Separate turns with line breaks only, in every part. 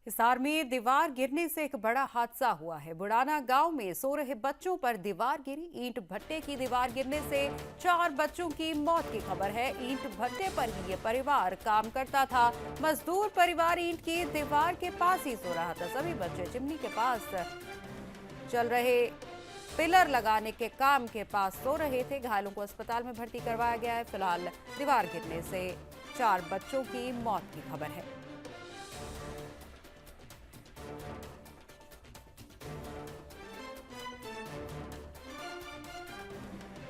हिसार में दीवार गिरने से एक बड़ा हादसा हुआ है। बुढ़ाना गांव में सो रहे बच्चों पर दीवार गिरी। ईंट भट्टे की दीवार गिरने से 4 बच्चों की मौत की खबर है। ईंट भट्टे पर ही ये परिवार काम करता था। मजदूर परिवार ईंट की दीवार के पास ही सो रहा था। सभी बच्चे चिमनी के पास चल रहे पिलर लगाने के काम के पास सो रहे थे। घायलों को अस्पताल में भर्ती करवाया गया है। फिलहाल दीवार गिरने से 4 बच्चों की मौत की खबर है।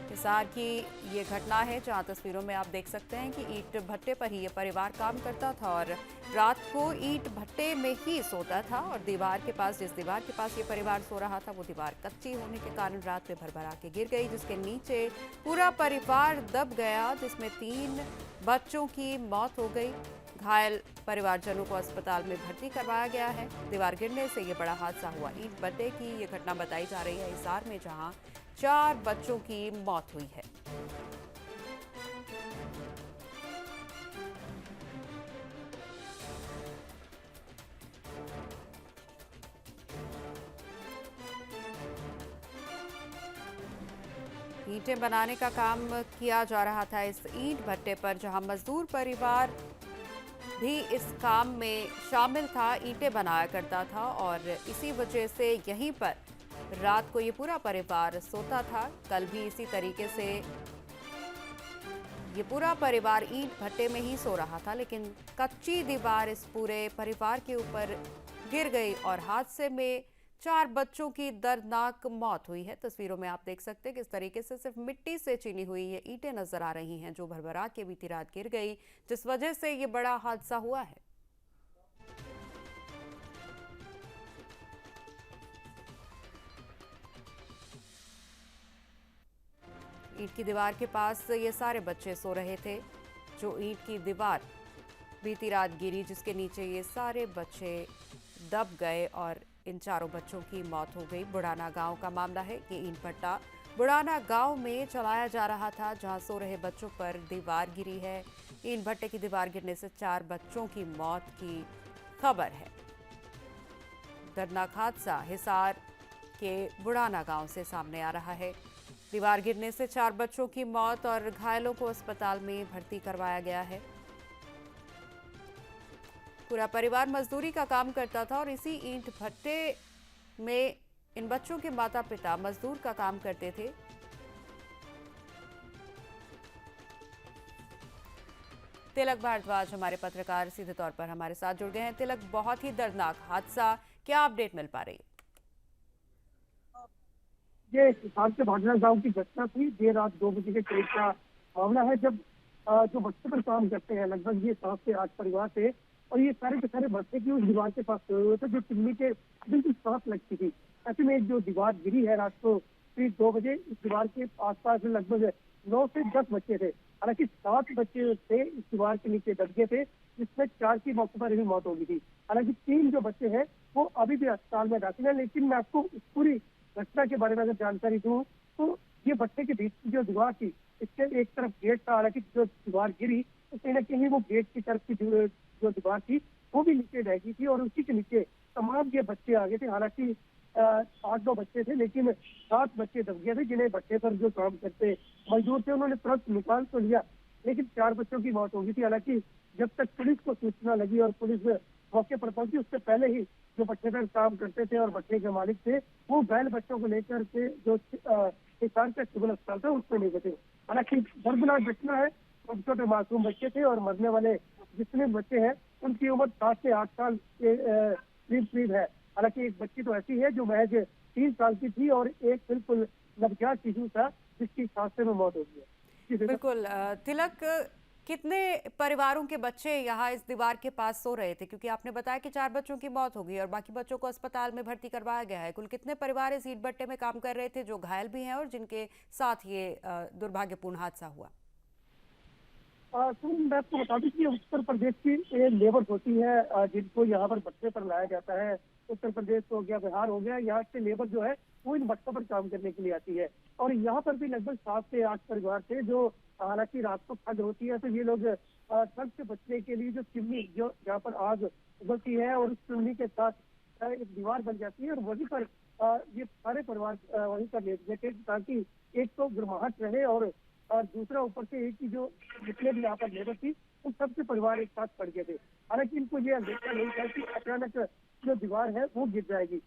हिसार की ये घटना है जहां तस्वीरों में आप देख सकते हैं कि ईंट भट्टे पर ही ये परिवार काम करता था और रात को ईंट भट्टे में ही सोता था। और दीवार के पास, जिस दीवार के पास ये परिवार सो रहा था, वो दीवार कच्ची होने के कारण रात में भरभरा के गिर गई, जिसके नीचे पूरा परिवार दब गया, जिसमें 3 बच्चों की मौत हो गई। घायल परिवारजनों को अस्पताल में भर्ती करवाया गया है। दीवार गिरने से ये बड़ा हादसा हुआ। ईंट भट्टे की ये घटना बताई जा रही है हिसार में, जहां 4 बच्चों की मौत हुई है। ईंटें बनाने का काम किया जा रहा था इस ईंट भट्टे पर, जहां मजदूर परिवार भी इस काम में शामिल था, ईंटें बनाया करता था और इसी वजह से यहीं पर रात को ये पूरा परिवार सोता था। कल भी इसी तरीके से ये पूरा परिवार ईंट भट्टे में ही सो रहा था, लेकिन कच्ची दीवार इस पूरे परिवार के ऊपर गिर गई और हादसे में 4 बच्चों की दर्दनाक मौत हुई है। तस्वीरों में आप देख सकते हैं किस तरीके से सिर्फ मिट्टी से चीनी हुई ये ईंटें नजर आ रही हैं, जो भरभरा के बीती रात गिर गई, जिस वजह से ये बड़ा हादसा हुआ है। ईंट की दीवार के पास ये सारे बच्चे सो रहे थे। जो ईंट की दीवार बीती रात गिरी, जिसके नीचे ये सारे बच्चे दब गए और इन 4 बच्चों की मौत हो गई। बुढ़ाना गांव का मामला है। ये ईंट भट्टा बुढ़ाना गांव में चलाया जा रहा था, जहां सो रहे बच्चों पर दीवार गिरी है। ईंट भट्टे की दीवार गिरने से 4 बच्चों की मौत की खबर है। दर्दनाक हादसा हिसार के बुढ़ाना गांव से सामने आ रहा है। दीवार गिरने से 4 बच्चों की मौत और घायलों को अस्पताल में भर्ती करवाया गया है। पूरा परिवार मजदूरी का काम करता था और इसी ईंट भट्टे में इन बच्चों के माता पिता मजदूर का काम करते थे। तिलक भारद्वाज हमारे पत्रकार सीधे तौर पर हमारे साथ जुड़ गए हैं। तिलक, बहुत ही दर्दनाक हादसा, क्या अपडेट मिल पा रही है?
ये हिसार के भाटना गांव की घटना थी। देर रात 2 बजे के करीब का मामला है, जब जो बच्चे पर काम करते हैं, लगभग ये 7 से 8 परिवार थे और ये सारे के सारे बच्चे की उस दीवार के पास सोए हुए थे, जो चिमनी के बिल्कुल साथ लगती थी। ऐसे में जो दीवार गिरी है रात को करीब 2 बजे, इस दीवार के आसपास लगभग 9 से 10 बच्चे थे। हालांकि 7 बच्चे थे इस दीवार के नीचे दब गए थे, जिसमें 4 की मौके पर ही मौत हो गई थी। हालांकि 3 जो बच्चे हैं वो अभी भी अस्पताल में दाखिल है। लेकिन मैं आपको इस पूरी घटना के बारे में अगर जानकारी दूं तो ये भट्टे के बीच की जो दीवार थी, इसके एक तरफ गेट था। हालांकि जो दीवार गिरी तो कहीं ना कहीं वो गेट की तरफ की जो दीवार थी वो भी नीचे रह गई थी और उसी के नीचे तमाम ये बच्चे आ गए थे। हालांकि 8-9 बच्चे थे, लेकिन 7 बच्चे दब गए थे, जिन्हें भट्टे पर जो काम करते मजदूर थे उन्होंने तुरंत निकाल तो लिया, लेकिन 4 बच्चों की मौत हो गई थी। हालांकि जब तक पुलिस को सूचना लगी और पुलिस मौके पर पहुंची, उससे पहले ही जो भट्टे पर काम करते थे और भट्टे के मालिक थे, वो घायल बच्चों को लेकर के जो हिसार का सिविल अस्पताल था उसमें ले गए थे। हालांकि दर्दनाक घटना है। छोटे छोटे मासूम बच्चे थे और मरने वाले जितने बच्चे हैं उनकी उम्र 7 से 8 साल के करीब करीब है। हालांकि एक बच्ची तो ऐसी है जो महज 3 साल की थी और एक बिल्कुल नवजात शिशु था जिसकी हादसे में मौत हो गई है।
बिल्कुल तिलक, कितने परिवारों के बच्चे यहाँ इस दीवार के पास सो रहे थे? क्योंकि आपने बताया कि 4 बच्चों की मौत हो गई और बाकी बच्चों को अस्पताल में भर्ती करवाया गया है। कुल कितने परिवार इस ईंट भट्टे में काम कर रहे थे, जो घायल भी हैं और जिनके साथ ये दुर्भाग्यपूर्ण हादसा हुआ?
मैं आपको बता दूं कि उत्तर प्रदेश की ये लेबर होती है, जिनको यहाँ पर भट्टे पर लाया जाता है। उत्तर प्रदेश हो गया, बिहार हो गया, यहाँ से लेबर जो है वो इन भट्टों पर काम करने के लिए आती है। और यहाँ पर भी लगभग 7 से 8 परिवार थे, जो हालांकि रात को ठंड होती है तो ये लोग ठंड से बचने के लिए जो चिमनी जो जहाँ पर आग उगलती है और उस चिमनी के साथ एक दीवार बन जाती है और वहीं पर ये सारे परिवार वहीं पर लेट जाते हैं ताकि एक तो गर्माहट रहे और दूसरा ऊपर से एक ही जो जितने भी यहाँ पर लेबर थी उन सबके परिवार एक साथ पड़ गए थे। हालांकि इनको ये अंदेशा नहीं था कि अचानक जो दीवार है वो गिर जाएगी।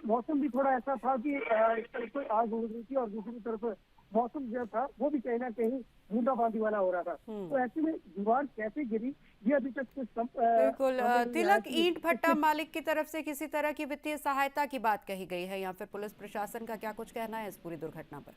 मौसम भी थोड़ा ऐसा था कि एक तरफ से आग उड़ रही थी और दूसरी तरफ मौसम जो था वो भी कहीं ना कहीं बूंदाबांदी वाला हो रहा था। तो ऐसे में दीवार कैसे गिरी ये अभी तक कुछ
बिल्कुल
समझ नहीं आया
तिलक,
कि
ईंट भट्टा मालिक की तरफ से किसी तरह की वित्तीय सहायता की बात कही गई है या फिर पुलिस प्रशासन का क्या कुछ कहना है इस पूरी दुर्घटना पर?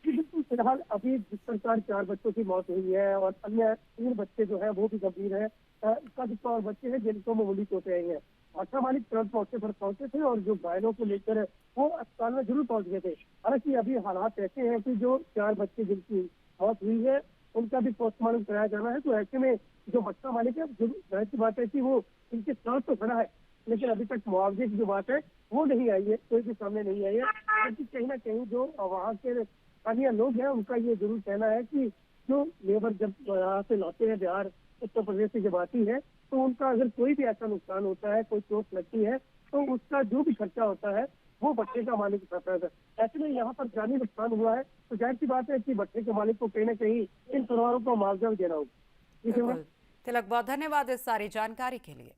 बिल्कुल फिलहाल अभी जिस प्रकार 4 बच्चों की मौत हुई है और अन्य 3 बच्चे जो है वो भी गंभीर है। इसका जितना और बच्चे हैं जिनको मामूली चोटें आई हैं। आशा मालिक तुरंत मौके पर पहुंचे थे और जो घायलों को लेकर वो अस्पताल में जरूर पहुंच गए थे। हालांकि अभी हालात ऐसे हैं कि जो 4 बच्चे जिनकी मौत हुई है उनका भी पोस्टमार्टम कराया जाना है। तो ऐसे में जो बच्चा मालिक है जो जाहिर सी बात है कि वो इनके साथ तो खड़ा है लेकिन अभी तक मुआवजे की जो बात है वो नहीं आई है, कोई भी सामने नहीं आई है। क्योंकि कहीं ना कहीं जो वहाँ के स्थानीय लोग हैं उनका ये जरूर कहना है कि जो लेबर जब यहाँ से लाते हैं बिहार उत्तर प्रदेश से जब आती है तो उनका अगर कोई भी ऐसा नुकसान होता है, कोई चोट लगती है तो उसका जो भी खर्चा होता है वो भट्टे का मालिक उठाता है। ऐसे में यहाँ पर जानी नुकसान हुआ है तो जाहिर सी बात है कि भट्टे के मालिक को कहीं ना कहीं इन परिवारों को मुआवजा भी देना होगा।
बिल्कुल तिलक, बहुत धन्यवाद इस सारी जानकारी के लिए।